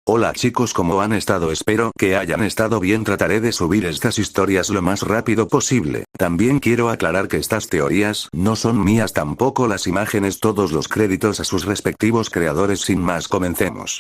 Hola chicos, ¿cómo han estado? Espero que hayan estado bien. Trataré de subir estas historias lo más rápido posible. También quiero aclarar que estas teorías no son mías, tampoco las imágenes. Todos los créditos a sus respectivos creadores. Sin más, comencemos.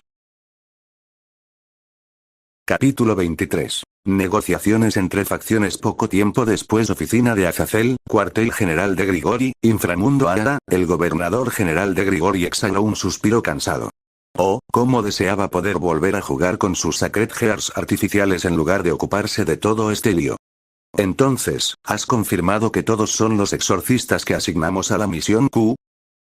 Capítulo 23. Negociaciones entre facciones. Poco tiempo después, oficina de Azazel, cuartel general de Grigori, inframundo Ada. El gobernador general de Grigori exhaló un suspiro cansado. Oh, cómo deseaba poder volver a jugar con sus Sacred Gears artificiales en lugar de ocuparse de todo este lío. Entonces, ¿has confirmado que todos son los exorcistas que asignamos a la misión Q?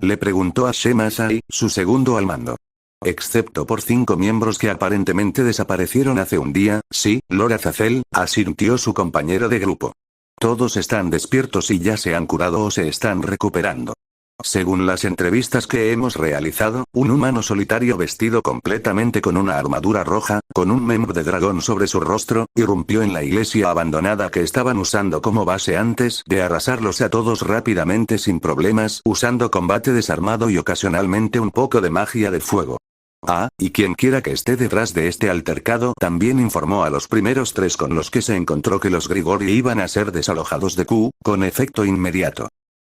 Le preguntó a Shema Sai, su segundo al mando. Excepto por 5 miembros que aparentemente desaparecieron hace un día, sí, Lord Azazel, asintió su compañero de grupo. Todos están despiertos y ya se han curado o se están recuperando. Según las entrevistas que hemos realizado, un humano solitario vestido completamente con una armadura roja, con un membre de dragón sobre su rostro, irrumpió en la iglesia abandonada que estaban usando como base antes de arrasarlos a todos rápidamente sin problemas, usando combate desarmado y ocasionalmente un poco de magia de fuego. Ah, y quien quiera que esté detrás de este altercado también informó a los primeros 3 con los que se encontró que los Grigori iban a ser desalojados de Q, con efecto inmediato.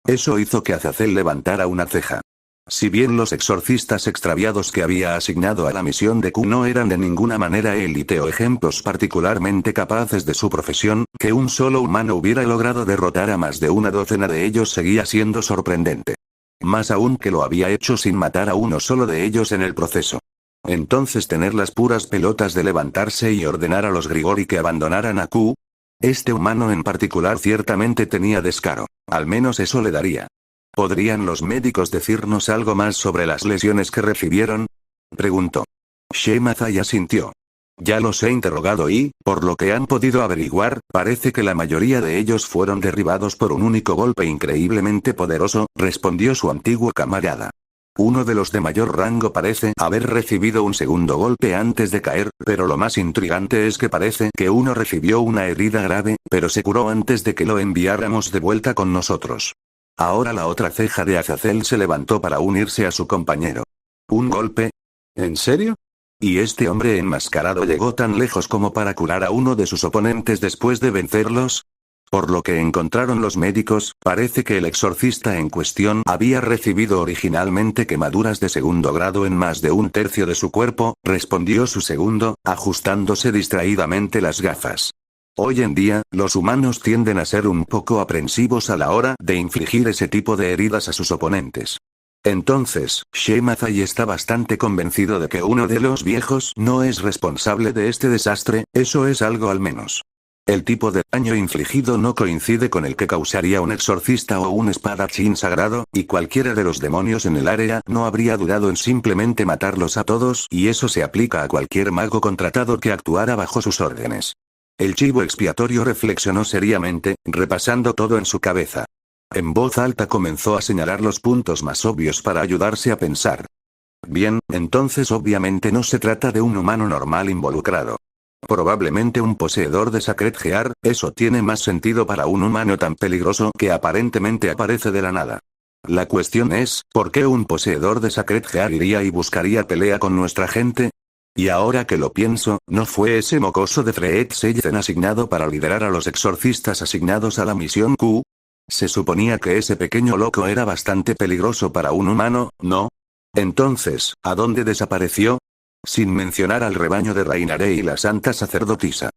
Eso hizo que Azazel levantara una ceja. Si bien los exorcistas extraviados que había asignado a la misión de Q no eran de ninguna manera élite o ejemplos particularmente capaces de su profesión, que un solo humano hubiera logrado derrotar a más de una docena de ellos seguía siendo sorprendente. Más aún que lo había hecho sin matar a uno solo de ellos en el proceso. Entonces tener las puras pelotas de levantarse y ordenar a los Grigori que abandonaran a Q. Este humano en particular ciertamente tenía descaro. Al menos eso le daría. ¿Podrían los médicos decirnos algo más sobre las lesiones que recibieron? Preguntó. Shema Sai asintió. Ya los he interrogado y, por lo que han podido averiguar, parece que la mayoría de ellos fueron derribados por un único golpe increíblemente poderoso, respondió su antiguo camarada. Uno de los de mayor rango parece haber recibido un segundo golpe antes de caer, pero lo más intrigante es que parece que uno recibió una herida grave, pero se curó antes de que lo enviáramos de vuelta con nosotros. Ahora la otra ceja de Azazel se levantó para unirse a su compañero. ¿Un golpe? ¿En serio? ¿Y este hombre enmascarado llegó tan lejos como para curar a uno de sus oponentes después de vencerlos? Por lo que encontraron los médicos, parece que el exorcista en cuestión había recibido originalmente quemaduras de segundo grado en más de un tercio de su cuerpo, respondió su segundo, ajustándose distraídamente las gafas. Hoy en día, los humanos tienden a ser un poco aprensivos a la hora de infligir ese tipo de heridas a sus oponentes. Entonces, Shema Sai está bastante convencido de que uno de los viejos no es responsable de este desastre, eso es algo al menos. El tipo de daño infligido no coincide con el que causaría un exorcista o un espadachín sagrado, y cualquiera de los demonios en el área no habría dudado en simplemente matarlos a todos, y eso se aplica a cualquier mago contratado que actuara bajo sus órdenes. El chivo expiatorio reflexionó seriamente, repasando todo en su cabeza. En voz alta comenzó a señalar los puntos más obvios para ayudarse a pensar. Bien, entonces obviamente no se trata de un humano normal involucrado. Probablemente un poseedor de Sacred Gear, eso tiene más sentido para un humano tan peligroso que aparentemente aparece de la nada. La cuestión es, ¿por qué un poseedor de Sacred Gear iría y buscaría pelea con nuestra gente? Y ahora que lo pienso, ¿no fue ese mocoso de Freed Seiden asignado para liderar a los exorcistas asignados a la misión Q? Se suponía que ese pequeño loco era bastante peligroso para un humano, ¿no? Entonces, ¿a dónde desapareció? Sin mencionar al rebaño de Rainare y la Santa Sacerdotisa.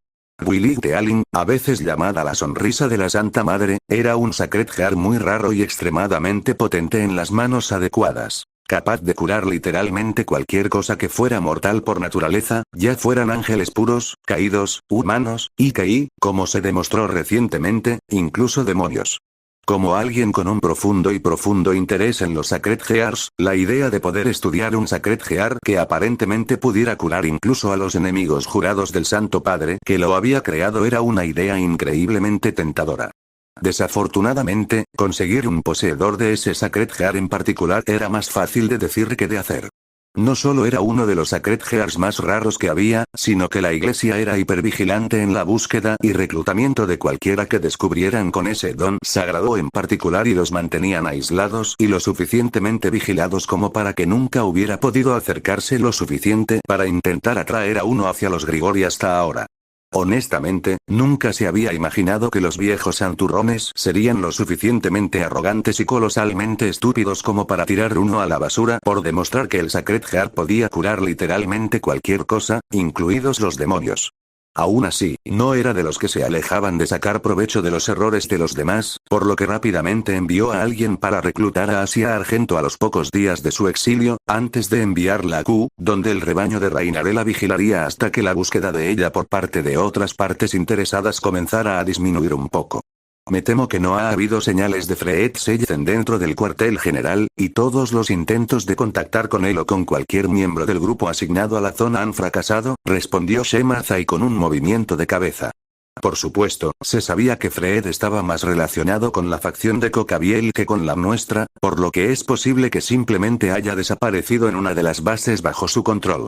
Willy Teal'c, a veces llamada la sonrisa de la Santa Madre, era un Sacred Gear muy raro y extremadamente potente en las manos adecuadas, capaz de curar literalmente cualquier cosa que fuera mortal por naturaleza, ya fueran ángeles puros, caídos, humanos, y como se demostró recientemente, incluso demonios. Como alguien con un profundo interés en los Sacred Gears, la idea de poder estudiar un Sacred Gear que aparentemente pudiera curar incluso a los enemigos jurados del Santo Padre que lo había creado era una idea increíblemente tentadora. Desafortunadamente, conseguir un poseedor de ese Sacred Gear en particular era más fácil de decir que de hacer. No solo era uno de los Sacred Hearts más raros que había, sino que la iglesia era hipervigilante en la búsqueda y reclutamiento de cualquiera que descubrieran con ese don sagrado en particular y los mantenían aislados y lo suficientemente vigilados como para que nunca hubiera podido acercarse lo suficiente para intentar atraer a uno hacia los Grigori hasta ahora. Honestamente, nunca se había imaginado que los viejos santurrones serían lo suficientemente arrogantes y colosalmente estúpidos como para tirar uno a la basura por demostrar que el Sacred Heart podía curar literalmente cualquier cosa, incluidos los demonios. Aún así, no era de los que se alejaban de sacar provecho de los errores de los demás, por lo que rápidamente envió a alguien para reclutar a Asia Argento a los pocos días de su exilio, antes de enviarla a Q, donde el rebaño de Rainare la vigilaría hasta que la búsqueda de ella por parte de otras partes interesadas comenzara a disminuir un poco. Me temo que no ha habido señales de Fred Seyen dentro del cuartel general, y todos los intentos de contactar con él o con cualquier miembro del grupo asignado a la zona han fracasado, respondió Shemazai con un movimiento de cabeza. Por supuesto, se sabía que Fred estaba más relacionado con la facción de Cocabiel que con la nuestra, por lo que es posible que simplemente haya desaparecido en una de las bases bajo su control.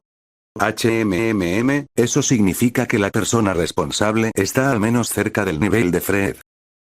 Eso significa que la persona responsable está al menos cerca del nivel de Fred.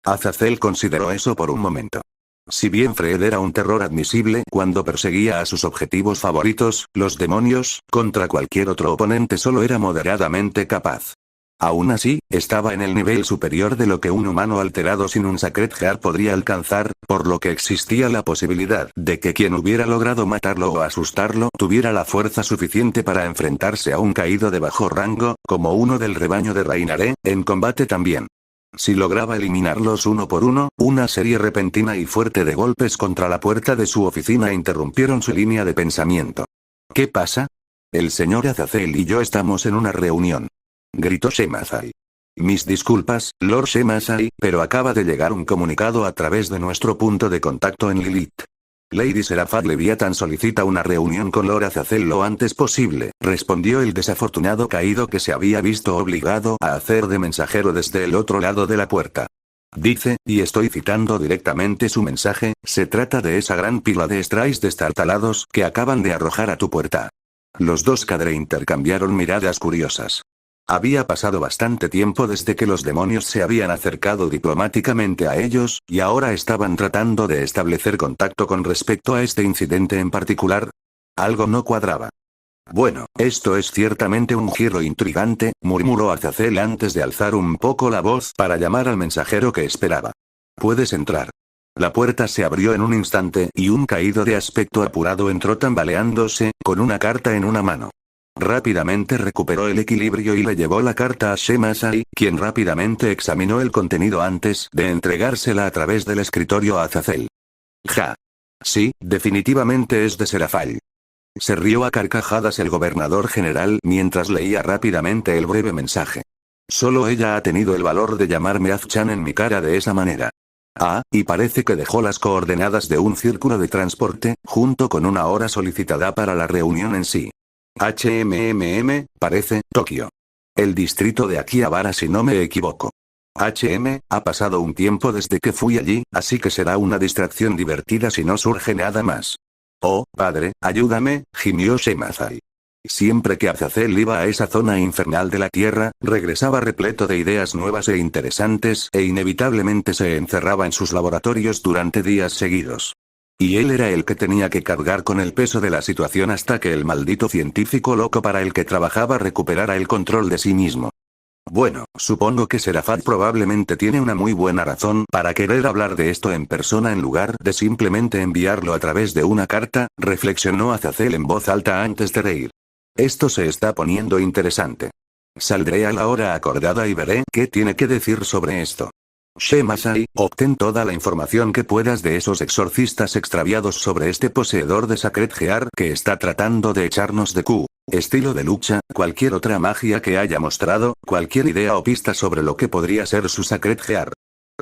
Azazel consideró eso por un momento. Si bien Fred era un terror admisible cuando perseguía a sus objetivos favoritos, los demonios, contra cualquier otro oponente solo era moderadamente capaz. Aún así, estaba en el nivel superior de lo que un humano alterado sin un Sacred Heart podría alcanzar, por lo que existía la posibilidad de que quien hubiera logrado matarlo o asustarlo tuviera la fuerza suficiente para enfrentarse a un caído de bajo rango, como uno del rebaño de Rainare, en combate también. Si lograba eliminarlos uno por uno, una serie repentina y fuerte de golpes contra la puerta de su oficina interrumpieron su línea de pensamiento. ¿Qué pasa? El señor Azazel y yo estamos en una reunión. Gritó Shemazai. Mis disculpas, Lord Shemazai, pero acaba de llegar un comunicado a través de nuestro punto de contacto en Lilith. Lady Seraphat Leviathan solicita una reunión con Lord Azazel lo antes posible, respondió el desafortunado caído que se había visto obligado a hacer de mensajero desde el otro lado de la puerta. Dice, y estoy citando directamente su mensaje, se trata de esa gran pila de strays destartalados que acaban de arrojar a tu puerta. Los dos cadre intercambiaron miradas curiosas. Había pasado bastante tiempo desde que los demonios se habían acercado diplomáticamente a ellos, y ahora estaban tratando de establecer contacto con respecto a este incidente en particular. Algo no cuadraba. Bueno, esto es ciertamente un giro intrigante, murmuró Azazel antes de alzar un poco la voz para llamar al mensajero que esperaba. Puedes entrar. La puerta se abrió en un instante y un caído de aspecto apurado entró tambaleándose, con una carta en una mano. Rápidamente recuperó el equilibrio y le llevó la carta a Shemazai, quien rápidamente examinó el contenido antes de entregársela a través del escritorio a Azazel. Ja. Sí, definitivamente es de Serafall. Se rió a carcajadas el gobernador general mientras leía rápidamente el breve mensaje. Solo ella ha tenido el valor de llamarme Azchan en mi cara de esa manera. Ah, y parece que dejó las coordenadas de un círculo de transporte, junto con una hora solicitada para la reunión en sí. Parece, Tokio. El distrito de Akihabara si no me equivoco. Ha pasado un tiempo desde que fui allí, así que será una distracción divertida si no surge nada más. Oh, padre, ayúdame, gimió Shemazai. Siempre que Azazel iba a esa zona infernal de la tierra, regresaba repleto de ideas nuevas e interesantes e inevitablemente se encerraba en sus laboratorios durante días seguidos. Y él era el que tenía que cargar con el peso de la situación hasta que el maldito científico loco para el que trabajaba recuperara el control de sí mismo. Bueno, supongo que Seraphat probablemente tiene una muy buena razón para querer hablar de esto en persona en lugar de simplemente enviarlo a través de una carta, reflexionó Azazel en voz alta antes de reír. Esto se está poniendo interesante. Saldré a la hora acordada y veré qué tiene que decir sobre esto. Shemazai, obtén toda la información que puedas de esos exorcistas extraviados sobre este poseedor de Sacred Heart que está tratando de echarnos de Q. Estilo de lucha, cualquier otra magia que haya mostrado, cualquier idea o pista sobre lo que podría ser su Sacred Heart.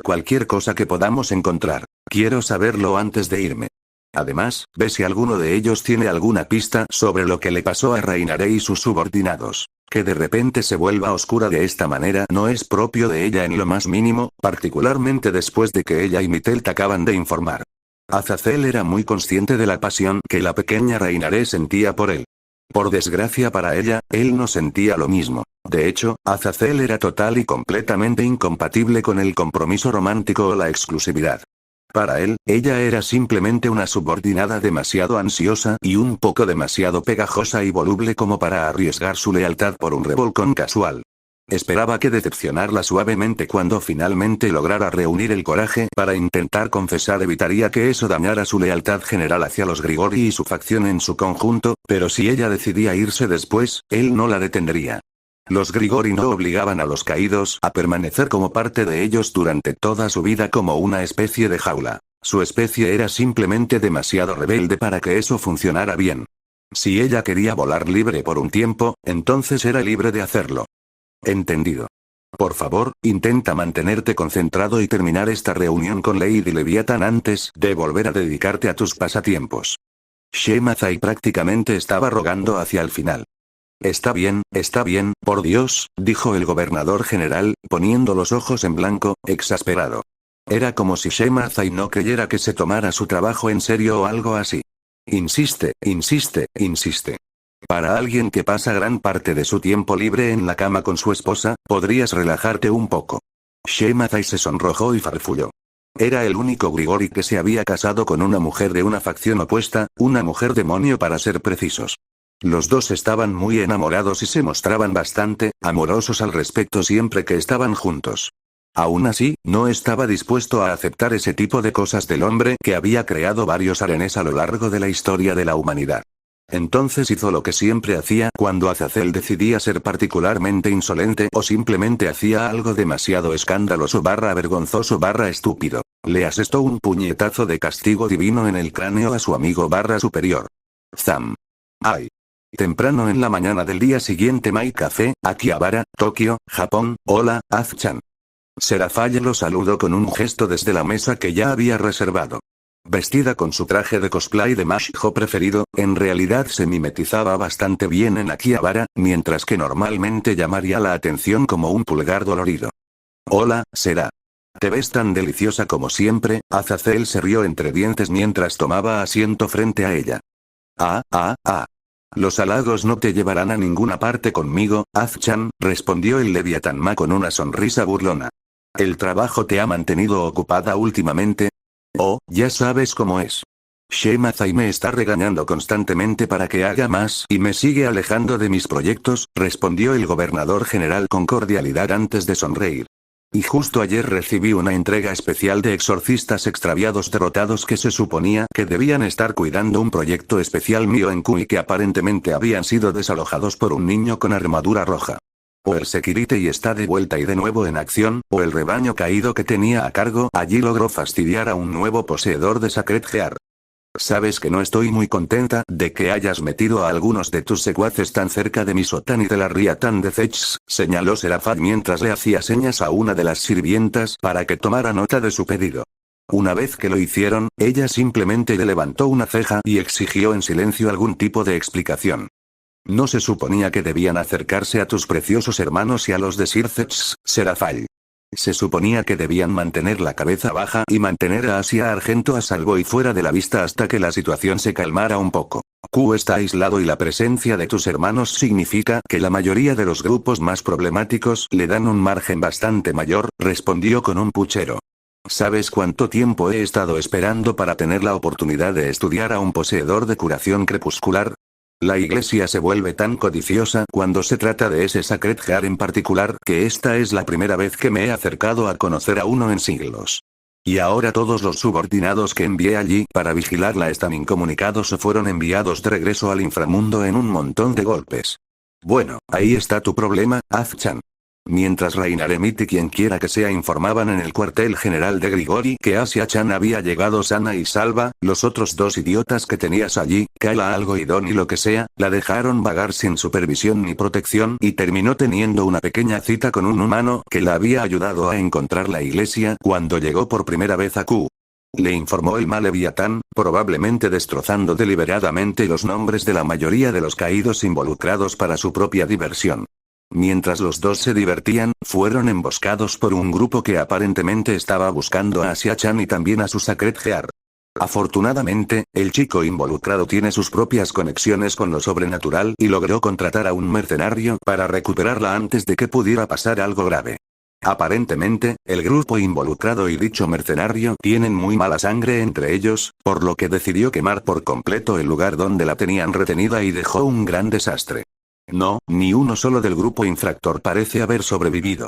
Cualquier cosa que podamos encontrar. Quiero saberlo antes de irme. Además, ve si alguno de ellos tiene alguna pista sobre lo que le pasó a Rainare y sus subordinados. Que de repente se vuelva oscura de esta manera no es propio de ella en lo más mínimo, particularmente después de que ella y Mitelt acaban de informar. Azazel era muy consciente de la pasión que la pequeña Reinaré sentía por él. Por desgracia para ella, él no sentía lo mismo. De hecho, Azazel era total y completamente incompatible con el compromiso romántico o la exclusividad. Para él, ella era simplemente una subordinada demasiado ansiosa y un poco demasiado pegajosa y voluble como para arriesgar su lealtad por un revolcón casual. Esperaba que decepcionarla suavemente cuando finalmente lograra reunir el coraje para intentar confesar evitaría que eso dañara su lealtad general hacia los Grigori y su facción en su conjunto, pero si ella decidía irse después, él no la detendría. Los Grigori no obligaban a los caídos a permanecer como parte de ellos durante toda su vida como una especie de jaula. Su especie era simplemente demasiado rebelde para que eso funcionara bien. Si ella quería volar libre por un tiempo, entonces era libre de hacerlo. Entendido. Por favor, intenta mantenerte concentrado y terminar esta reunión con Lady Leviathan antes de volver a dedicarte a tus pasatiempos. Shemazai prácticamente estaba rogando hacia el final. Está bien, por Dios, dijo el gobernador general, poniendo los ojos en blanco, exasperado. Era como si Shemazai no creyera que se tomara su trabajo en serio o algo así. Insiste. Para alguien que pasa gran parte de su tiempo libre en la cama con su esposa, podrías relajarte un poco. Shemazai se sonrojó y farfulló. Era el único Grigori que se había casado con una mujer de una facción opuesta, una mujer demonio para ser precisos. Los dos estaban muy enamorados y se mostraban bastante amorosos al respecto siempre que estaban juntos. Aún así, no estaba dispuesto a aceptar ese tipo de cosas del hombre que había creado varios harenes a lo largo de la historia de la humanidad. Entonces hizo lo que siempre hacía cuando Azazel decidía ser particularmente insolente o simplemente hacía algo demasiado escandaloso vergonzoso estúpido. Le asestó un puñetazo de castigo divino en el cráneo a su amigo superior. Zam. Ay. Temprano en la mañana del día siguiente Mai Café, Akihabara, Tokio, Japón. Hola, Az-chan. Serafall lo saludó con un gesto desde la mesa que ya había reservado. Vestida con su traje de cosplay de Mashiho preferido, en realidad se mimetizaba bastante bien en Akihabara, mientras que normalmente llamaría la atención como un pulgar dolorido. Hola, Sera. Te ves tan deliciosa como siempre. Azazel se rió entre dientes mientras tomaba asiento frente a ella. Los halagos no te llevarán a ninguna parte conmigo, Az-chan, respondió el Leviatán Ma con una sonrisa burlona. ¿El trabajo te ha mantenido ocupada últimamente? Oh, ya sabes cómo es. Shemazai me está regañando constantemente para que haga más y me sigue alejando de mis proyectos, respondió el gobernador general con cordialidad antes de sonreír. Y justo ayer recibí una entrega especial de exorcistas extraviados derrotados que se suponía que debían estar cuidando un proyecto especial mío en Q y que aparentemente habían sido desalojados por un niño con armadura roja. O el Security está de vuelta y de nuevo en acción, o el rebaño caído que tenía a cargo allí logró fastidiar a un nuevo poseedor de Sacred Gear. Sabes que no estoy muy contenta de que hayas metido a algunos de tus secuaces tan cerca de mi sotán y de la Riatan de Zechs, señaló Serafall mientras le hacía señas a una de las sirvientas para que tomara nota de su pedido. Una vez que lo hicieron, ella simplemente le levantó una ceja y exigió en silencio algún tipo de explicación. No se suponía que debían acercarse a tus preciosos hermanos y a los de Sir Zechs, Serafall. Se suponía que debían mantener la cabeza baja y mantener a Asia Argento a salvo y fuera de la vista hasta que la situación se calmara un poco. Q está aislado y la presencia de tus hermanos significa que la mayoría de los grupos más problemáticos le dan un margen bastante mayor, respondió con un puchero. ¿Sabes cuánto tiempo he estado esperando para tener la oportunidad de estudiar a un poseedor de curación crepuscular? La iglesia se vuelve tan codiciosa cuando se trata de ese Sacred Gear en particular que esta es la primera vez que me he acercado a conocer a uno en siglos. Y ahora todos los subordinados que envié allí para vigilarla están incomunicados o fueron enviados de regreso al inframundo en un montón de golpes. Bueno, ahí está tu problema, Az-chan. Mientras Rainer Emit y quien quiera que sea informaban en el cuartel general de Grigori que Asia-chan había llegado sana y salva, los otros dos idiotas que tenías allí, Kayla Algo y Don y lo que sea, la dejaron vagar sin supervisión ni protección y terminó teniendo una pequeña cita con un humano que la había ayudado a encontrar la iglesia cuando llegó por primera vez a Q. Le informó el Leviatán, probablemente destrozando deliberadamente los nombres de la mayoría de los caídos involucrados para su propia diversión. Mientras los dos se divertían, fueron emboscados por un grupo que aparentemente estaba buscando a Asia-chan y también a su Sacred Gear. Afortunadamente, el chico involucrado tiene sus propias conexiones con lo sobrenatural y logró contratar a un mercenario para recuperarla antes de que pudiera pasar algo grave. Aparentemente, el grupo involucrado y dicho mercenario tienen muy mala sangre entre ellos, por lo que decidió quemar por completo el lugar donde la tenían retenida y dejó un gran desastre. No, ni uno solo del grupo infractor parece haber sobrevivido.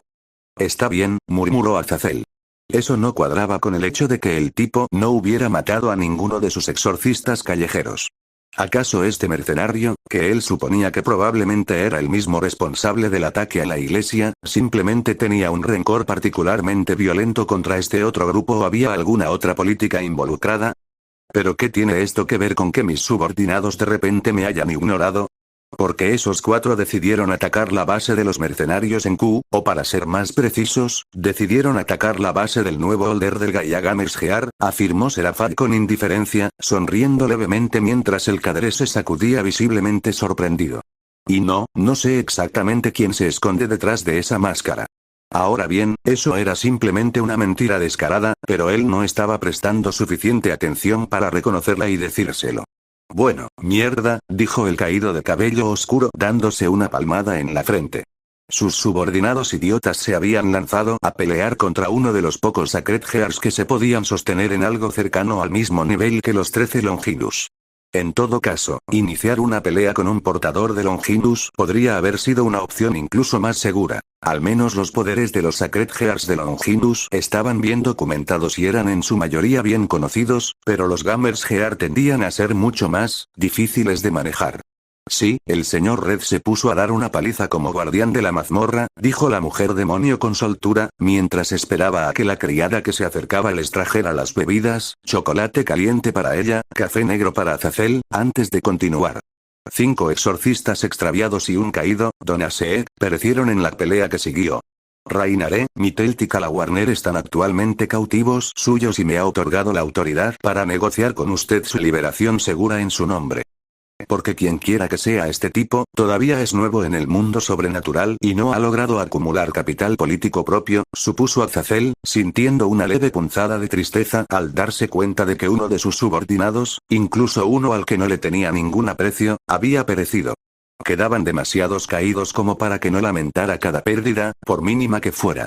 Está bien, murmuró Azazel. Eso no cuadraba con el hecho de que el tipo no hubiera matado a ninguno de sus exorcistas callejeros. ¿Acaso este mercenario, que él suponía que probablemente era el mismo responsable del ataque a la iglesia, simplemente tenía un rencor particularmente violento contra este otro grupo o había alguna otra política involucrada? ¿Pero qué tiene esto que ver con que mis subordinados de repente me hayan ignorado? Porque esos 4 decidieron atacar la base de los mercenarios en Q, o para ser más precisos, decidieron atacar la base del nuevo holder del Gaia Gamers Gear, afirmó Seraphat con indiferencia, sonriendo levemente mientras el cadre se sacudía visiblemente sorprendido. Y no sé exactamente quién se esconde detrás de esa máscara. Ahora bien, eso era simplemente una mentira descarada, pero él no estaba prestando suficiente atención para reconocerla y decírselo. Bueno, mierda, dijo el caído de cabello oscuro dándose una palmada en la frente. Sus subordinados idiotas se habían lanzado a pelear contra uno de los pocos Sacred Gears que se podían sostener en algo cercano al mismo nivel que los 13 Longinus. En todo caso, iniciar una pelea con un portador de Longinus podría haber sido una opción incluso más segura. Al menos los poderes de los Sacred Gears de Longinus estaban bien documentados y eran en su mayoría bien conocidos, pero los Gamers Gear tendían a ser mucho más difíciles de manejar. Sí, el señor Red se puso a dar una paliza como guardián de la mazmorra, dijo la mujer demonio con soltura, mientras esperaba a que la criada que se acercaba les trajera las bebidas, chocolate caliente para ella, café negro para Azazel, antes de continuar. 5 exorcistas extraviados y un caído, Don Aseek, perecieron en la pelea que siguió. Rainare, Mitelt y Calawarner están actualmente cautivos suyos y me ha otorgado la autoridad para negociar con usted su liberación segura en su nombre. Porque quien quiera que sea este tipo, todavía es nuevo en el mundo sobrenatural y no ha logrado acumular capital político propio, supuso Azazel, sintiendo una leve punzada de tristeza al darse cuenta de que uno de sus subordinados, incluso uno al que no le tenía ningún aprecio, había perecido. Quedaban demasiados caídos como para que no lamentara cada pérdida, por mínima que fuera.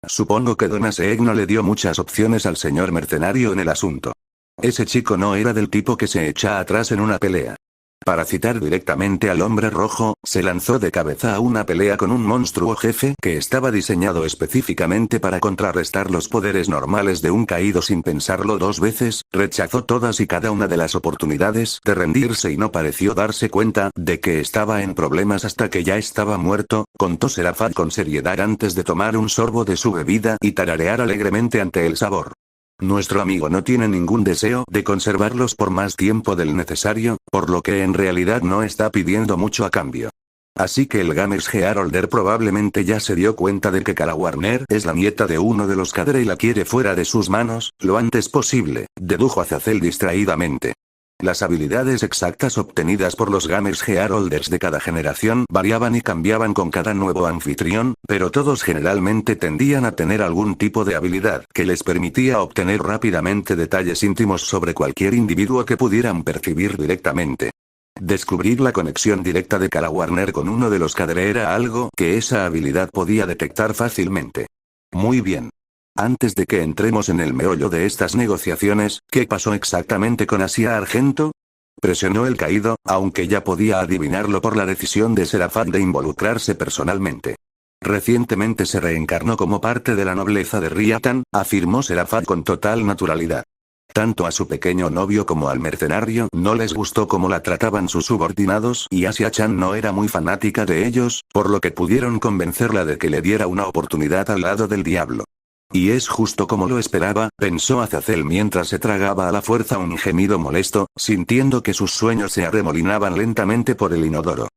Supongo que Don Aseeg no le dio muchas opciones al señor mercenario en el asunto. Ese chico no era del tipo que se echa atrás en una pelea. Para citar directamente al hombre rojo, se lanzó de cabeza a una pelea con un monstruo jefe que estaba diseñado específicamente para contrarrestar los poderes normales de un caído sin pensarlo 2 veces, rechazó todas y cada una de las oportunidades de rendirse y no pareció darse cuenta de que estaba en problemas hasta que ya estaba muerto, contó Seraphat con seriedad antes de tomar un sorbo de su bebida y tararear alegremente ante el sabor. Nuestro amigo no tiene ningún deseo de conservarlos por más tiempo del necesario, por lo que en realidad no está pidiendo mucho a cambio. Así que el Gamers Gear Holder probablemente ya se dio cuenta de que Calawarner es la nieta de uno de los Cadre y la quiere fuera de sus manos, lo antes posible, dedujo Azazel distraídamente. Las habilidades exactas obtenidas por los Gamers Gear Holders de cada generación variaban y cambiaban con cada nuevo anfitrión, pero todos generalmente tendían a tener algún tipo de habilidad que les permitía obtener rápidamente detalles íntimos sobre cualquier individuo que pudieran percibir directamente. Descubrir la conexión directa de Calawarner con uno de los Cadre era algo que esa habilidad podía detectar fácilmente. Muy bien. Antes de que entremos en el meollo de estas negociaciones, ¿qué pasó exactamente con Asia Argento? Presionó el caído, aunque ya podía adivinarlo por la decisión de Seraphat de involucrarse personalmente. Recientemente se reencarnó como parte de la nobleza de Riatan, afirmó Seraphat con total naturalidad. Tanto a su pequeño novio como al mercenario no les gustó cómo la trataban sus subordinados y Asia-chan no era muy fanática de ellos, por lo que pudieron convencerla de que le diera una oportunidad al lado del diablo. Y es justo como lo esperaba, pensó Azazel mientras se tragaba a la fuerza un gemido molesto, sintiendo que sus sueños se arremolinaban lentamente por el inodoro.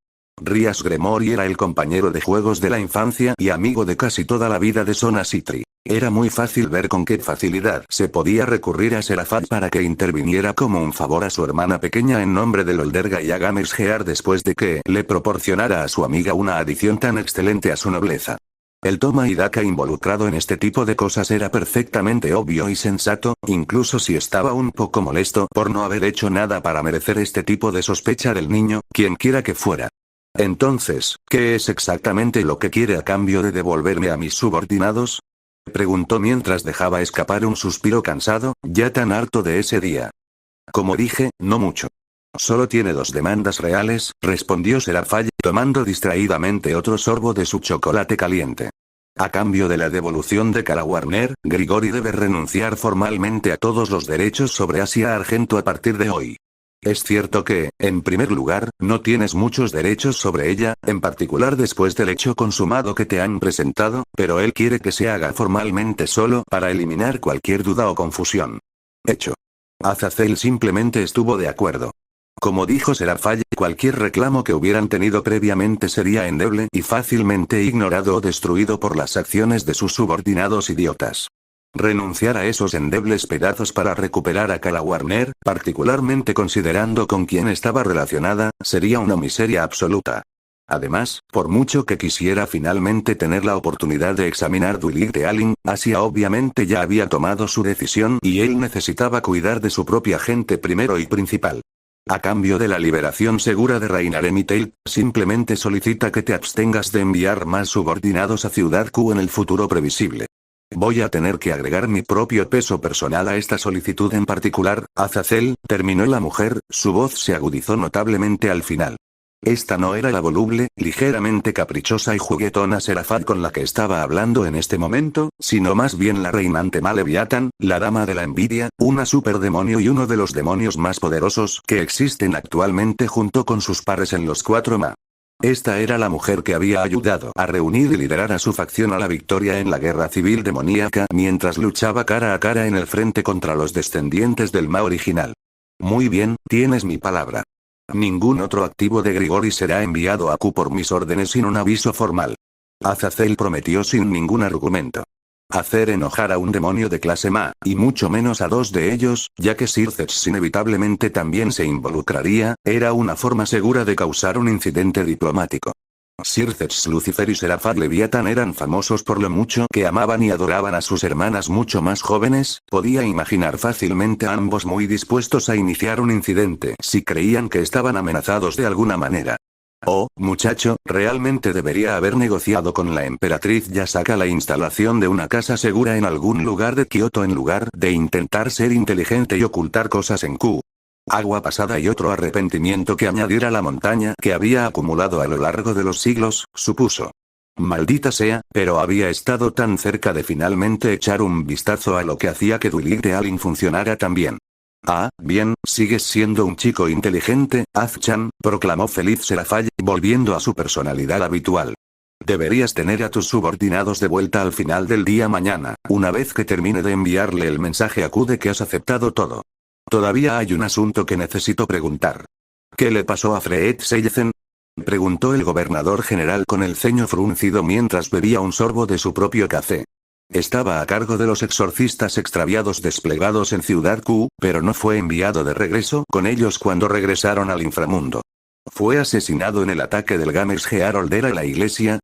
Rias Gremory era el compañero de juegos de la infancia y amigo de casi toda la vida de Sona Citri. Era muy fácil ver con qué facilidad se podía recurrir a Seraphat para que interviniera como un favor a su hermana pequeña en nombre del Holder Gaia Gamers Gear después de que le proporcionara a su amiga una adición tan excelente a su nobleza. El toma y daca involucrado en este tipo de cosas era perfectamente obvio y sensato, incluso si estaba un poco molesto por no haber hecho nada para merecer este tipo de sospecha del niño, quien quiera que fuera. Entonces, ¿qué es exactamente lo que quiere a cambio de devolverme a mis subordinados? Preguntó mientras dejaba escapar un suspiro cansado, ya tan harto de ese día. Como dije, no mucho. Solo tiene 2 demandas reales, respondió Serafall, tomando distraídamente otro sorbo de su chocolate caliente. A cambio de la devolución de Kara Warner, Grigori debe renunciar formalmente a todos los derechos sobre Asia Argento a partir de hoy. Es cierto que, en primer lugar, no tienes muchos derechos sobre ella, en particular después del hecho consumado que te han presentado, pero él quiere que se haga formalmente solo para eliminar cualquier duda o confusión. Hecho. Azazel simplemente estuvo de acuerdo. Como dijo Serafall, cualquier reclamo que hubieran tenido previamente sería endeble y fácilmente ignorado o destruido por las acciones de sus subordinados idiotas. Renunciar a esos endebles pedazos para recuperar a Kara Warner, particularmente considerando con quién estaba relacionada, sería una miseria absoluta. Además, por mucho que quisiera finalmente tener la oportunidad de examinar Dwight de Allen, Asia obviamente ya había tomado su decisión y él necesitaba cuidar de su propia gente primero y principal. A cambio de la liberación segura de Reiner Emitel, simplemente solicita que te abstengas de enviar más subordinados a Ciudad Q en el futuro previsible. Voy a tener que agregar mi propio peso personal a esta solicitud en particular, Azazel, terminó la mujer, su voz se agudizó notablemente al final. Esta no era la voluble, ligeramente caprichosa y juguetona Serafall con la que estaba hablando en este momento, sino más bien la reinante Maleviatan, la dama de la envidia, una superdemonio y uno de los demonios más poderosos que existen actualmente junto con sus pares en los 4 Esta era la mujer que había ayudado a reunir y liderar a su facción a la victoria en la guerra civil demoníaca mientras luchaba cara a cara en el frente contra los descendientes del Ma original. Muy bien, tienes mi palabra. Ningún otro activo de Grigori será enviado a Q por mis órdenes sin un aviso formal. Azazel prometió sin ningún argumento. Hacer enojar a un demonio de clase Ma, y mucho menos a 2 de ellos, ya que Circeps inevitablemente también se involucraría, era una forma segura de causar un incidente diplomático. Circeps Lucifer y Serafall Leviathan eran famosos por lo mucho que amaban y adoraban a sus hermanas mucho más jóvenes, podía imaginar fácilmente a ambos muy dispuestos a iniciar un incidente si creían que estaban amenazados de alguna manera. Oh, muchacho, realmente debería haber negociado con la emperatriz Yasaka la instalación de una casa segura en algún lugar de Kioto en lugar de intentar ser inteligente y ocultar cosas en Q. Agua pasada y otro arrepentimiento que añadir a la montaña que había acumulado a lo largo de los siglos, supuso. Maldita sea, pero había estado tan cerca de finalmente echar un vistazo a lo que hacía que Dwight de Allen funcionara tan bien. Ah, bien, sigues siendo un chico inteligente, Az-chan, proclamó feliz Serafall, volviendo a su personalidad habitual. Deberías tener a tus subordinados de vuelta al final del día mañana, una vez que termine de enviarle el mensaje a Q de que has aceptado todo. Todavía hay un asunto que necesito preguntar. ¿Qué le pasó a Fred Seilzen? Preguntó el gobernador general con el ceño fruncido mientras bebía un sorbo de su propio café. Estaba a cargo de los exorcistas extraviados desplegados en Ciudad Q, pero no fue enviado de regreso con ellos cuando regresaron al inframundo. ¿Fue asesinado en el ataque del Games Gearoldera a la iglesia?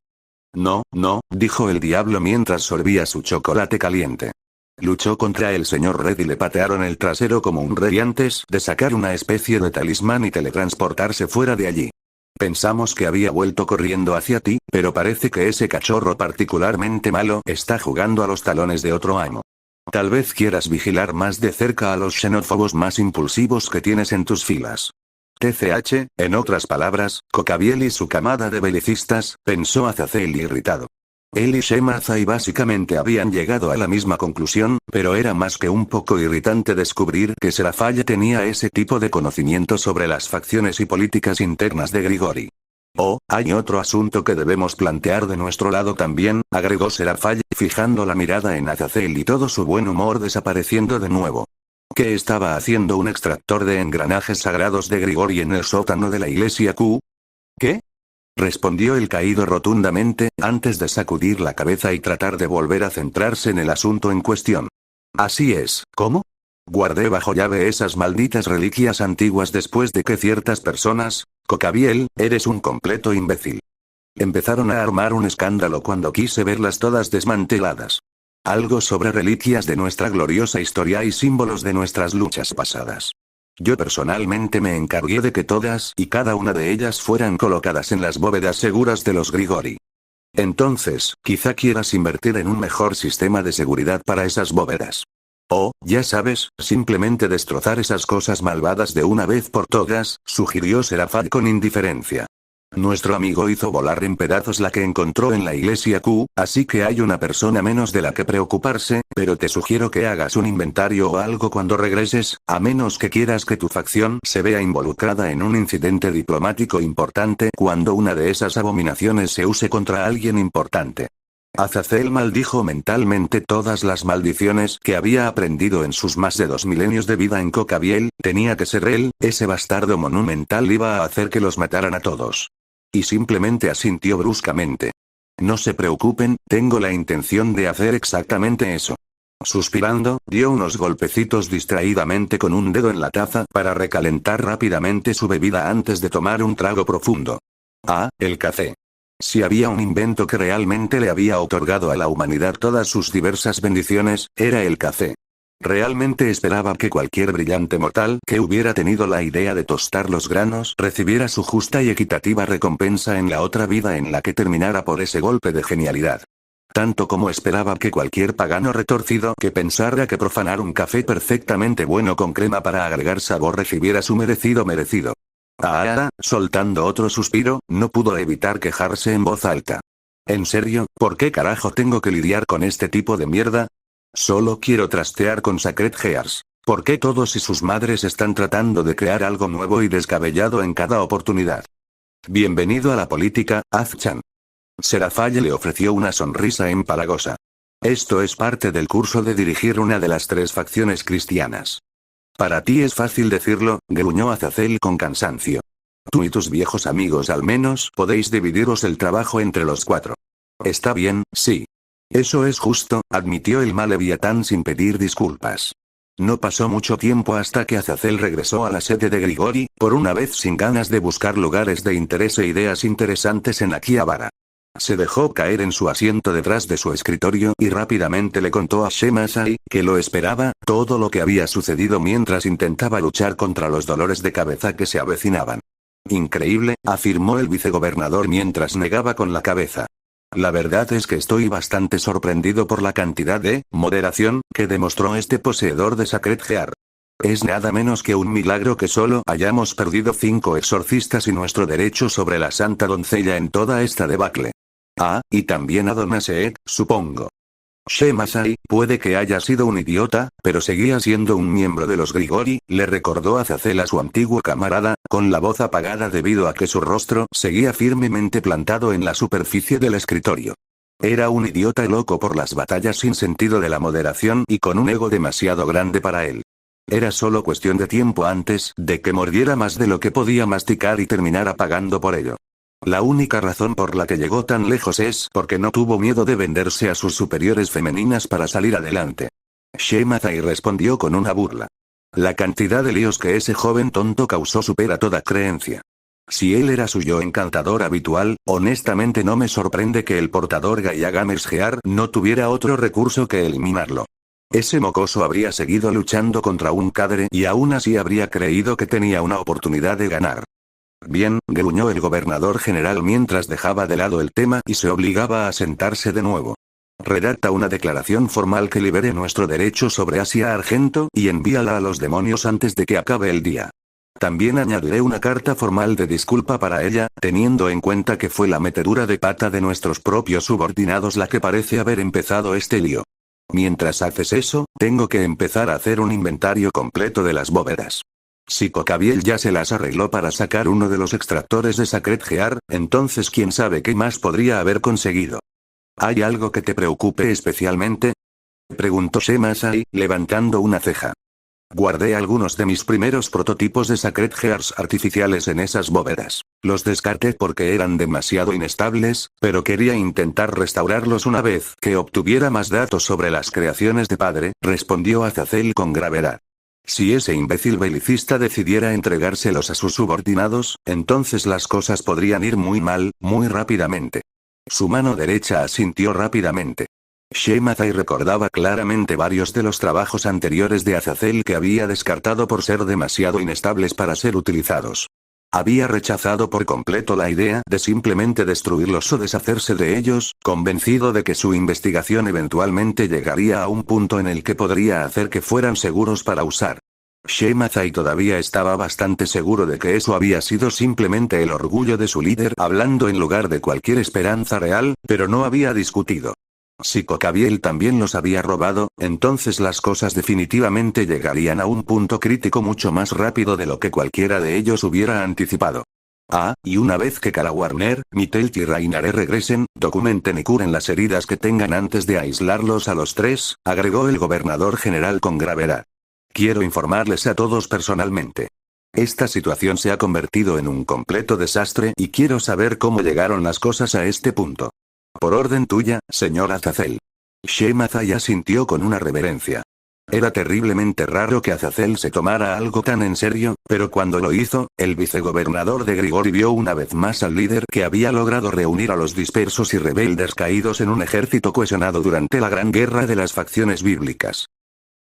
No, no, dijo el diablo mientras sorbía su chocolate caliente. Luchó contra el señor Red y le patearon el trasero como un rey antes de sacar una especie de talismán y teletransportarse fuera de allí. Pensamos que había vuelto corriendo hacia ti, pero parece que ese cachorro particularmente malo está jugando a los talones de otro amo. Tal vez quieras vigilar más de cerca a los xenófobos más impulsivos que tienes en tus filas. TCH, en otras palabras, Cocabiel y su camada de belicistas, pensó Azazel irritado. Él y Shemazai básicamente habían llegado a la misma conclusión, pero era más que un poco irritante descubrir que Serafall tenía ese tipo de conocimiento sobre las facciones y políticas internas de Grigori. Oh, hay otro asunto que debemos plantear de nuestro lado también, agregó Serafall, fijando la mirada en Azazel y todo su buen humor desapareciendo de nuevo. ¿Qué estaba haciendo un extractor de engranajes sagrados de Grigori en el sótano de la iglesia Q? ¿Qué? Respondió el caído rotundamente, antes de sacudir la cabeza y tratar de volver a centrarse en el asunto en cuestión. Así es, ¿cómo? Guardé bajo llave esas malditas reliquias antiguas después de que ciertas personas... Cocabiel, eres un completo imbécil. Empezaron a armar un escándalo cuando quise verlas todas desmanteladas. Algo sobre reliquias de nuestra gloriosa historia y símbolos de nuestras luchas pasadas. Yo personalmente me encargué de que todas y cada una de ellas fueran colocadas en las bóvedas seguras de los Grigori. Entonces, quizá quieras invertir en un mejor sistema de seguridad para esas bóvedas. O, ya sabes, simplemente destrozar esas cosas malvadas de una vez por todas, sugirió Serafat con indiferencia. Nuestro amigo hizo volar en pedazos la que encontró en la iglesia Q, así que hay una persona menos de la que preocuparse, pero te sugiero que hagas un inventario o algo cuando regreses, a menos que quieras que tu facción se vea involucrada en un incidente diplomático importante cuando una de esas abominaciones se use contra alguien importante. Azazel maldijo mentalmente todas las maldiciones que había aprendido en sus más de 2 milenios de vida en Cocabiel. Tenía que ser él, ese bastardo monumental iba a hacer que los mataran a todos. Y simplemente asintió bruscamente. No se preocupen, tengo la intención de hacer exactamente eso. Suspirando, dio unos golpecitos distraídamente con un dedo en la taza para recalentar rápidamente su bebida antes de tomar un trago profundo. Ah, el café. Si había un invento que realmente le había otorgado a la humanidad todas sus diversas bendiciones, era el café. Realmente esperaba que cualquier brillante mortal que hubiera tenido la idea de tostar los granos recibiera su justa y equitativa recompensa en la otra vida en la que terminara por ese golpe de genialidad. Tanto como esperaba que cualquier pagano retorcido que pensara que profanar un café perfectamente bueno con crema para agregar sabor recibiera su merecido. Soltando otro suspiro, no pudo evitar quejarse en voz alta. ¿En serio, por qué carajo tengo que lidiar con este tipo de mierda? Solo quiero trastear con Sacred Gears. ¿Por qué todos y sus madres están tratando de crear algo nuevo y descabellado en cada oportunidad? Bienvenido a la política, Az-chan. Seraphale le ofreció una sonrisa empalagosa. Esto es parte del curso de dirigir una de las 3 facciones cristianas. Para ti es fácil decirlo, gruñó Azazel con cansancio. Tú y tus viejos amigos al menos podéis dividiros el trabajo entre los 4. Está bien, sí. Eso es justo, admitió el Maleviatán sin pedir disculpas. No pasó mucho tiempo hasta que Azazel regresó a la sede de Grigori, por una vez sin ganas de buscar lugares de interés e ideas interesantes en Akihabara. Se dejó caer en su asiento detrás de su escritorio y rápidamente le contó a Shemasai, que lo esperaba, todo lo que había sucedido mientras intentaba luchar contra los dolores de cabeza que se avecinaban. Increíble, afirmó el vicegobernador mientras negaba con la cabeza. La verdad es que estoy bastante sorprendido por la cantidad de moderación que demostró este poseedor de Sacred Gear. Es nada menos que un milagro que solo hayamos perdido 5 exorcistas y nuestro derecho sobre la santa doncella en toda esta debacle. Ah, y también a Don Aseek, supongo. Shemasai, puede que haya sido un idiota, pero seguía siendo un miembro de los Grigori, le recordó Azazel a su antiguo camarada, con la voz apagada debido a que su rostro seguía firmemente plantado en la superficie del escritorio. Era un idiota loco por las batallas sin sentido de la moderación y con un ego demasiado grande para él. Era solo cuestión de tiempo antes de que mordiera más de lo que podía masticar y terminara pagando por ello. La única razón por la que llegó tan lejos es porque no tuvo miedo de venderse a sus superiores femeninas para salir adelante. Shemasai respondió con una burla. La cantidad de líos que ese joven tonto causó supera toda creencia. Si él era su yo encantador habitual, honestamente no me sorprende que el portador Gaiagames Gear no tuviera otro recurso que eliminarlo. Ese mocoso habría seguido luchando contra un cadre y aún así habría creído que tenía una oportunidad de ganar. Bien, gruñó el gobernador general mientras dejaba de lado el tema y se obligaba a sentarse de nuevo. Redacta una declaración formal que libere nuestro derecho sobre Asia Argento y envíala a los demonios antes de que acabe el día. También añadiré una carta formal de disculpa para ella, teniendo en cuenta que fue la metedura de pata de nuestros propios subordinados la que parece haber empezado este lío. Mientras haces eso, tengo que empezar a hacer un inventario completo de las bóvedas. Si Cocabiel ya se las arregló para sacar uno de los extractores de Sacred Gear, entonces quién sabe qué más podría haber conseguido. ¿Hay algo que te preocupe especialmente?, preguntó Shemasai, levantando una ceja. Guardé algunos de mis primeros prototipos de Sacred Gears artificiales en esas bóvedas. Los descarté porque eran demasiado inestables, pero quería intentar restaurarlos una vez que obtuviera más datos sobre las creaciones de padre, respondió Azazel con gravedad. Si ese imbécil belicista decidiera entregárselos a sus subordinados, entonces las cosas podrían ir muy mal, muy rápidamente. Su mano derecha asintió rápidamente. Shemazai recordaba claramente varios de los trabajos anteriores de Azazel que había descartado por ser demasiado inestables para ser utilizados. Había rechazado por completo la idea de simplemente destruirlos o deshacerse de ellos, convencido de que su investigación eventualmente llegaría a un punto en el que podría hacer que fueran seguros para usar. Shemazai todavía estaba bastante seguro de que eso había sido simplemente el orgullo de su líder hablando en lugar de cualquier esperanza real, pero no había discutido. Si Cocabiel también los había robado, entonces las cosas definitivamente llegarían a un punto crítico mucho más rápido de lo que cualquiera de ellos hubiera anticipado. Y una vez que Kara Warner, Mitelti y Rainare regresen, documenten y curen las heridas que tengan antes de aislarlos a los tres, agregó el gobernador general con gravedad. Quiero informarles a todos personalmente. Esta situación se ha convertido en un completo desastre y quiero saber cómo llegaron las cosas a este punto. Por orden tuya, señor Azazel. Shemazai asintió con una reverencia. Era terriblemente raro que Azazel se tomara algo tan en serio, pero cuando lo hizo, el vicegobernador de Grigori vio una vez más al líder que había logrado reunir a los dispersos y rebeldes caídos en un ejército cohesionado durante la gran guerra de las facciones bíblicas.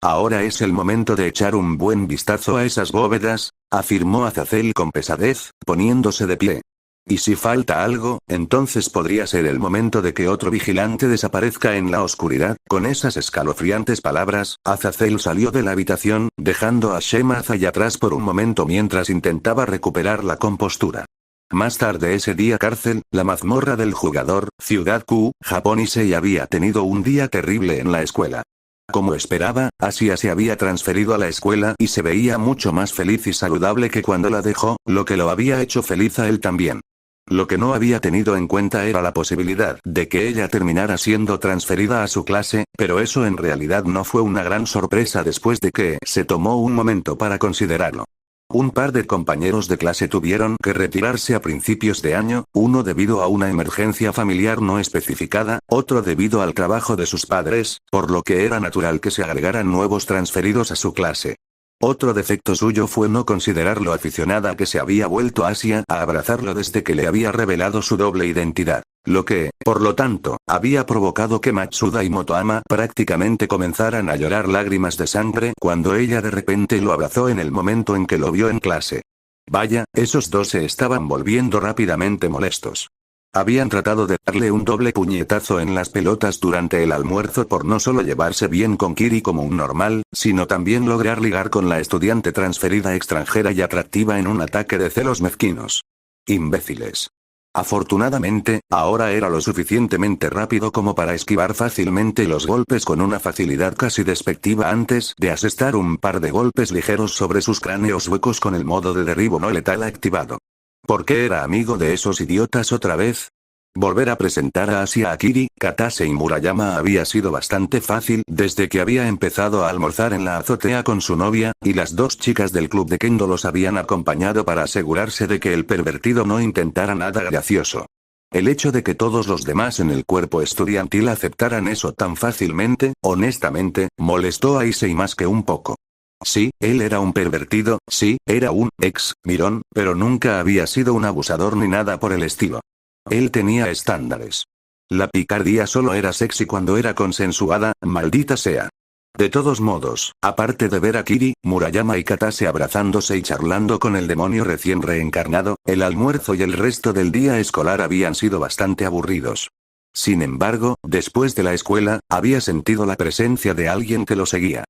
Ahora es el momento de echar un buen vistazo a esas bóvedas, afirmó Azazel con pesadez, poniéndose de pie. Y si falta algo, entonces podría ser el momento de que otro vigilante desaparezca en la oscuridad. Con esas escalofriantes palabras, Azazel salió de la habitación, dejando a Shemazai atrás por un momento mientras intentaba recuperar la compostura. Más tarde ese día cárcel, la mazmorra del jugador, Ciudad Q, Japón Issei había tenido un día terrible en la escuela. Como esperaba, Asia se había transferido a la escuela y se veía mucho más feliz y saludable que cuando la dejó, lo que lo había hecho feliz a él también. Lo que no había tenido en cuenta era la posibilidad de que ella terminara siendo transferida a su clase, pero eso en realidad no fue una gran sorpresa después de que se tomó un momento para considerarlo. Un par de compañeros de clase tuvieron que retirarse a principios de año, uno debido a una emergencia familiar no especificada, otro debido al trabajo de sus padres, por lo que era natural que se agregaran nuevos transferidos a su clase. Otro defecto suyo fue no considerar lo aficionada que se había vuelto Asia a abrazarlo desde que le había revelado su doble identidad. Lo que, por lo tanto, había provocado que Matsuda y Motoama prácticamente comenzaran a llorar lágrimas de sangre cuando ella de repente lo abrazó en el momento en que lo vio en clase. Vaya, esos dos se estaban volviendo rápidamente molestos. Habían tratado de darle un doble puñetazo en las pelotas durante el almuerzo por no solo llevarse bien con Kiri como un normal, sino también lograr ligar con la estudiante transferida extranjera y atractiva en un ataque de celos mezquinos. Imbéciles. Afortunadamente, ahora era lo suficientemente rápido como para esquivar fácilmente los golpes con una facilidad casi despectiva antes de asestar un par de golpes ligeros sobre sus cráneos huecos con el modo de derribo no letal activado. ¿Por qué era amigo de esos idiotas otra vez? Volver a presentar a Asia a Kiri, Katase y Murayama había sido bastante fácil desde que había empezado a almorzar en la azotea con su novia, y las dos chicas del club de Kendo los habían acompañado para asegurarse de que el pervertido no intentara nada gracioso. El hecho de que todos los demás en el cuerpo estudiantil aceptaran eso tan fácilmente, honestamente, molestó a Issei más que un poco. Sí, él era un pervertido, sí, era un ex-mirón, pero nunca había sido un abusador ni nada por el estilo. Él tenía estándares. La picardía solo era sexy cuando era consensuada, maldita sea. De todos modos, aparte de ver a Kiri, Murayama y Katase abrazándose y charlando con el demonio recién reencarnado, el almuerzo y el resto del día escolar habían sido bastante aburridos. Sin embargo, después de la escuela, había sentido la presencia de alguien que lo seguía.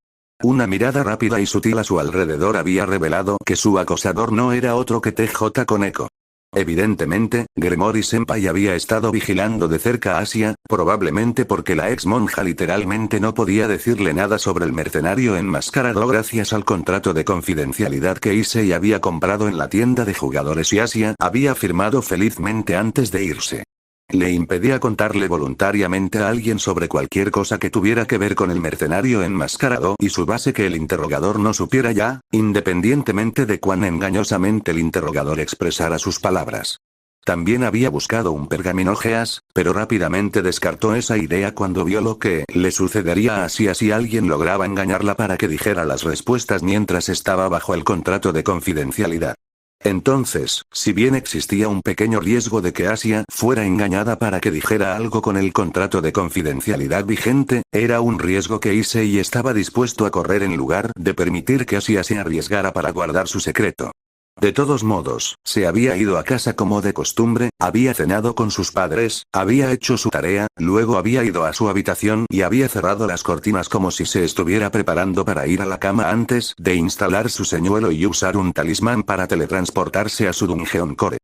Una mirada rápida y sutil a su alrededor había revelado que su acosador no era otro que TJ Koneko. Evidentemente, Gremory-senpai había estado vigilando de cerca a Asia, probablemente porque la ex monja literalmente no podía decirle nada sobre el mercenario enmascarado gracias al contrato de confidencialidad que Issei había comprado en la tienda de jugadores y Asia había firmado felizmente antes de irse. Le impedía contarle voluntariamente a alguien sobre cualquier cosa que tuviera que ver con el mercenario enmascarado y su base que el interrogador no supiera ya, independientemente de cuán engañosamente el interrogador expresara sus palabras. También había buscado un pergaminogeas, pero rápidamente descartó esa idea cuando vio lo que le sucedería a Asia si alguien lograba engañarla para que dijera las respuestas mientras estaba bajo el contrato de confidencialidad. Entonces, si bien existía un pequeño riesgo de que Asia fuera engañada para que dijera algo con el contrato de confidencialidad vigente, era un riesgo que Issei estaba dispuesto a correr en lugar de permitir que Asia se arriesgara para guardar su secreto. De todos modos, se había ido a casa como de costumbre, había cenado con sus padres, había hecho su tarea, luego había ido a su habitación y había cerrado las cortinas como si se estuviera preparando para ir a la cama antes de instalar su señuelo y usar un talismán para teletransportarse a su Dungeon Core.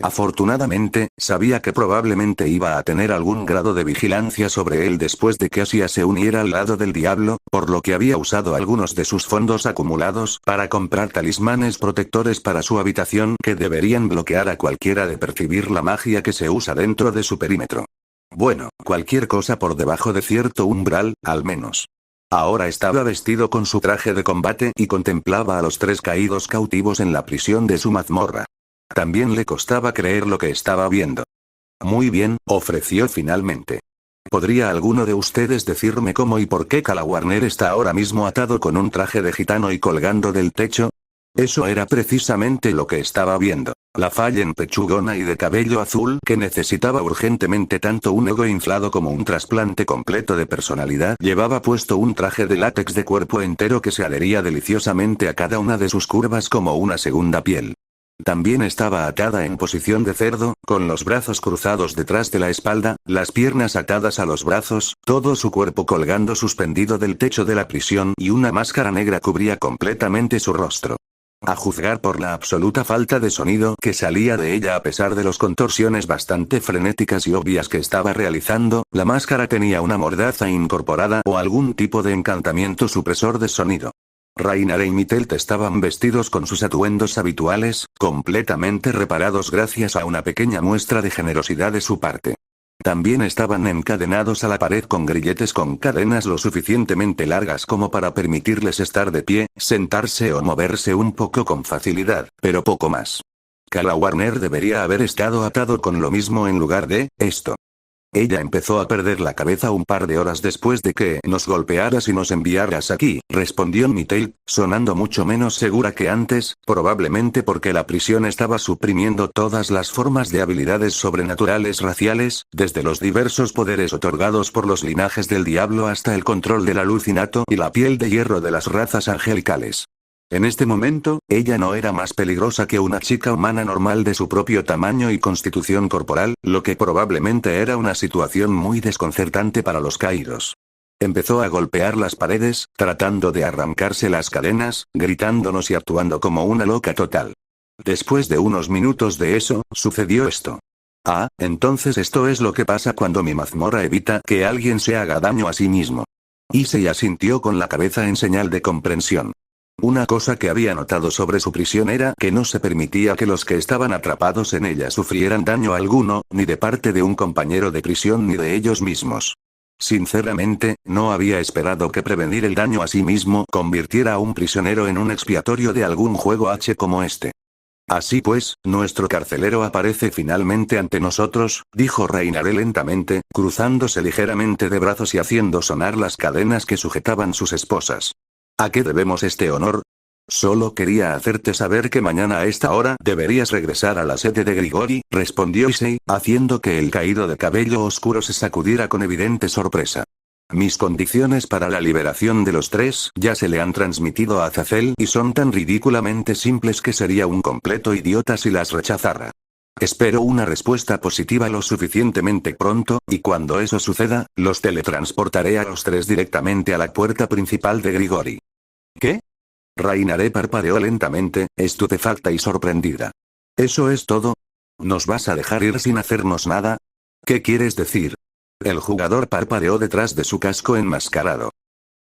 Afortunadamente, sabía que probablemente iba a tener algún grado de vigilancia sobre él después de que Asia se uniera al lado del diablo, por lo que había usado algunos de sus fondos acumulados para comprar talismanes protectores para su habitación que deberían bloquear a cualquiera de percibir la magia que se usa dentro de su perímetro. Bueno, cualquier cosa por debajo de cierto umbral, al menos. Ahora estaba vestido con su traje de combate y contemplaba a los 3 caídos cautivos en la prisión de su mazmorra. También le costaba creer lo que estaba viendo. Muy bien, ofreció finalmente. ¿Podría alguno de ustedes decirme cómo y por qué Calawarner está ahora mismo atado con un traje de gitano y colgando del techo? Eso era precisamente lo que estaba viendo. La Fallen pechugona y de cabello azul que necesitaba urgentemente tanto un ego inflado como un trasplante completo de personalidad llevaba puesto un traje de látex de cuerpo entero que se adhería deliciosamente a cada una de sus curvas como una segunda piel. También estaba atada en posición de cerdo, con los brazos cruzados detrás de la espalda, las piernas atadas a los brazos, todo su cuerpo colgando suspendido del techo de la prisión y una máscara negra cubría completamente su rostro. A juzgar por la absoluta falta de sonido que salía de ella a pesar de las contorsiones bastante frenéticas y obvias que estaba realizando, la máscara tenía una mordaza incorporada o algún tipo de encantamiento supresor de sonido. Rainare y Mitelt estaban vestidos con sus atuendos habituales, completamente reparados gracias a una pequeña muestra de generosidad de su parte. También estaban encadenados a la pared con grilletes con cadenas lo suficientemente largas como para permitirles estar de pie, sentarse o moverse un poco con facilidad, pero poco más. Calawarner debería haber estado atado con lo mismo en lugar de esto. Ella empezó a perder la cabeza un par de horas después de que nos golpearas y nos enviaras aquí, respondió Mitelt, sonando mucho menos segura que antes, probablemente porque la prisión estaba suprimiendo todas las formas de habilidades sobrenaturales raciales, desde los diversos poderes otorgados por los linajes del diablo hasta el control del alucinato y la piel de hierro de las razas angelicales. En este momento, ella no era más peligrosa que una chica humana normal de su propio tamaño y constitución corporal, lo que probablemente era una situación muy desconcertante para los caídos. Empezó a golpear las paredes, tratando de arrancarse las cadenas, gritándonos y actuando como una loca total. Después de unos minutos de eso, sucedió esto. Ah, entonces esto es lo que pasa cuando mi mazmorra evita que alguien se haga daño a sí mismo. Issei asintió con la cabeza en señal de comprensión. Una cosa que había notado sobre su prisión era que no se permitía que los que estaban atrapados en ella sufrieran daño alguno, ni de parte de un compañero de prisión ni de ellos mismos. Sinceramente, no había esperado que prevenir el daño a sí mismo convirtiera a un prisionero en un expiatorio de algún juego H como este. Así pues, nuestro carcelero aparece finalmente ante nosotros, dijo Rainare lentamente, cruzándose ligeramente de brazos y haciendo sonar las cadenas que sujetaban sus esposas. ¿A qué debemos este honor? Solo quería hacerte saber que mañana a esta hora deberías regresar a la sede de Grigori, respondió Issei, haciendo que el caído de cabello oscuro se sacudiera con evidente sorpresa. Mis condiciones para la liberación de los 3 ya se le han transmitido a Azazel y son tan ridículamente simples que sería un completo idiota si las rechazara. Espero una respuesta positiva lo suficientemente pronto, y cuando eso suceda, los teletransportaré a los 3 directamente a la puerta principal de Grigori. ¿Qué? Rainare parpadeó lentamente, estupefacta y sorprendida. ¿Eso es todo? ¿Nos vas a dejar ir sin hacernos nada? ¿Qué quieres decir? El jugador parpadeó detrás de su casco enmascarado.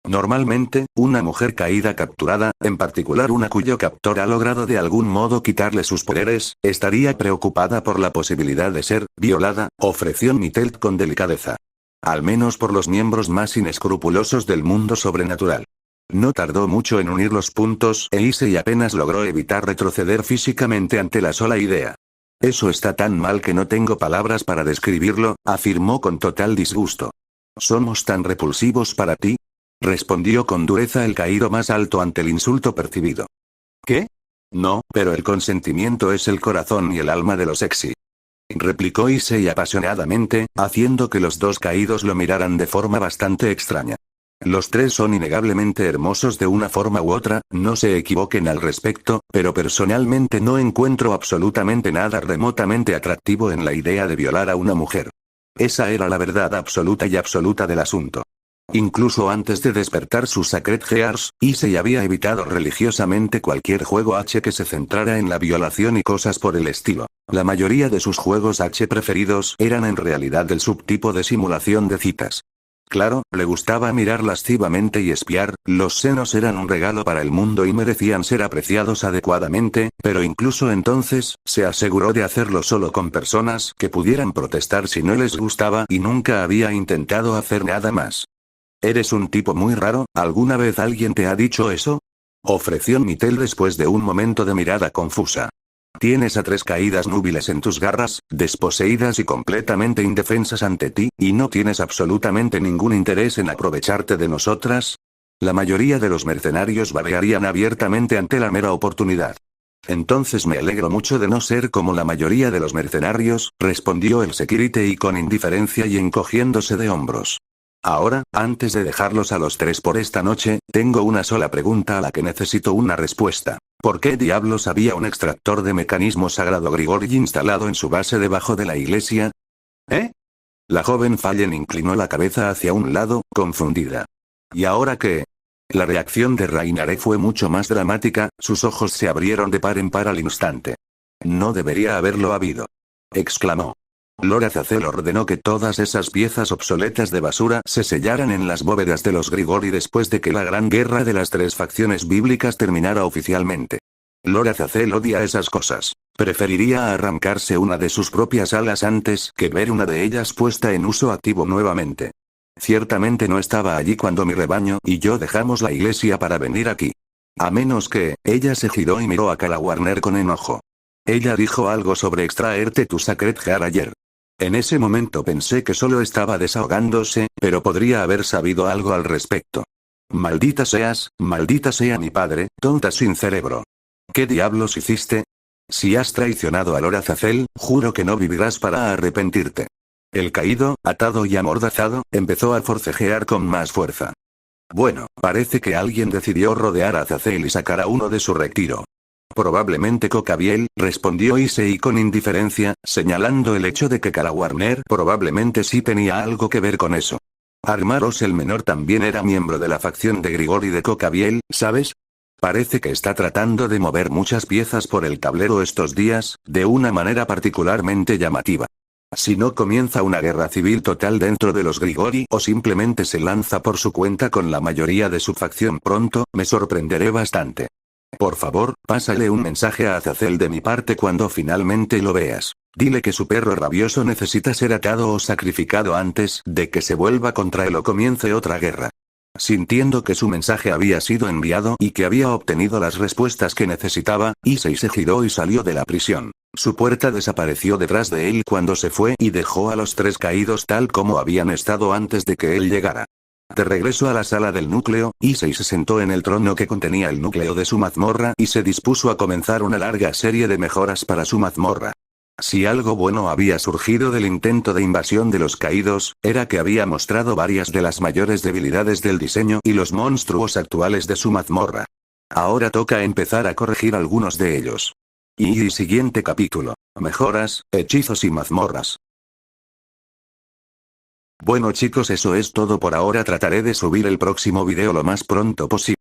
Normalmente, una mujer caída capturada, en particular una cuyo captor ha logrado de algún modo quitarle sus poderes, estaría preocupada por la posibilidad de ser violada, ofreció Mitelt con delicadeza. Al menos por los miembros más inescrupulosos del mundo sobrenatural. No tardó mucho en unir los puntos e Issei apenas logró evitar retroceder físicamente ante la sola idea. Eso está tan mal que no tengo palabras para describirlo, afirmó con total disgusto. ¿Somos tan repulsivos para ti? Respondió con dureza el caído más alto ante el insulto percibido. ¿Qué? No, pero el consentimiento es el corazón y el alma de lo sexy. Replicó Issei apasionadamente, haciendo que los dos caídos lo miraran de forma bastante extraña. Los tres son innegablemente hermosos de una forma u otra, no se equivoquen al respecto, pero personalmente no encuentro absolutamente nada remotamente atractivo en la idea de violar a una mujer. Esa era la verdad absoluta y absoluta del asunto. Incluso antes de despertar sus Sacred Gears, Issei había evitado religiosamente cualquier juego H que se centrara en la violación y cosas por el estilo. La mayoría de sus juegos H preferidos eran en realidad del subtipo de simulación de citas. Claro, le gustaba mirar lascivamente y espiar, los senos eran un regalo para el mundo y merecían ser apreciados adecuadamente, pero incluso entonces, se aseguró de hacerlo solo con personas que pudieran protestar si no les gustaba y nunca había intentado hacer nada más. «Eres un tipo muy raro, ¿alguna vez alguien te ha dicho eso?», ofreció Mitel después de un momento de mirada confusa. Tienes a tres caídas núbiles en tus garras, desposeídas y completamente indefensas ante ti, y no tienes absolutamente ningún interés en aprovecharte de nosotras. La mayoría de los mercenarios babearían abiertamente ante la mera oportunidad. Entonces me alegro mucho de no ser como la mayoría de los mercenarios, respondió el security con indiferencia y encogiéndose de hombros. Ahora, antes de dejarlos a los tres por esta noche, tengo una sola pregunta a la que necesito una respuesta. ¿Por qué diablos había un extractor de mecanismo sagrado Grigori instalado en su base debajo de la iglesia? ¿Eh? La joven Fallen inclinó la cabeza hacia un lado, confundida. ¿Y ahora qué? La reacción de Rainare fue mucho más dramática, sus ojos se abrieron de par en par al instante. No debería haberlo habido. Exclamó. Lord Azazel ordenó que todas esas piezas obsoletas de basura se sellaran en las bóvedas de los Grigori después de que la gran guerra de las tres facciones bíblicas terminara oficialmente. Lord Azazel odia esas cosas. Preferiría arrancarse una de sus propias alas antes que ver una de ellas puesta en uso activo nuevamente. Ciertamente no estaba allí cuando mi rebaño y yo dejamos la iglesia para venir aquí. A menos que, ella se giró y miró a Calawarner con enojo. Ella dijo algo sobre extraerte tu Sacred Gear ayer. En ese momento pensé que solo estaba desahogándose, pero podría haber sabido algo al respecto. Maldita sea mi padre, tonta sin cerebro. ¿Qué diablos hiciste? Si has traicionado a Lord Azazel, juro que no vivirás para arrepentirte. El caído, atado y amordazado, empezó a forcejear con más fuerza. Bueno, parece que alguien decidió rodear a Azazel y sacar a uno de su retiro. Probablemente Cocabiel, respondió Issei con indiferencia, señalando el hecho de que Calawarner probablemente sí tenía algo que ver con eso. Armaros el menor también era miembro de la facción de Grigori de Cocabiel, ¿sabes? Parece que está tratando de mover muchas piezas por el tablero estos días, de una manera particularmente llamativa. Si no comienza una guerra civil total dentro de los Grigori o simplemente se lanza por su cuenta con la mayoría de su facción pronto, me sorprenderé bastante. Por favor, pásale un mensaje a Azazel de mi parte cuando finalmente lo veas. Dile que su perro rabioso necesita ser atado o sacrificado antes de que se vuelva contra él o comience otra guerra. Sintiendo que su mensaje había sido enviado y que había obtenido las respuestas que necesitaba, Issei se giró y salió de la prisión. Su puerta desapareció detrás de él cuando se fue y dejó a los tres caídos tal como habían estado antes de que él llegara. De regreso a la sala del núcleo, Issei se sentó en el trono que contenía el núcleo de su mazmorra y se dispuso a comenzar una larga serie de mejoras para su mazmorra. Si algo bueno había surgido del intento de invasión de los caídos, era que había mostrado varias de las mayores debilidades del diseño y los monstruos actuales de su mazmorra. Ahora toca empezar a corregir algunos de ellos. Y siguiente capítulo. Mejoras, hechizos y mazmorras. Bueno chicos, eso es todo por ahora. Trataré de subir el próximo video lo más pronto posible.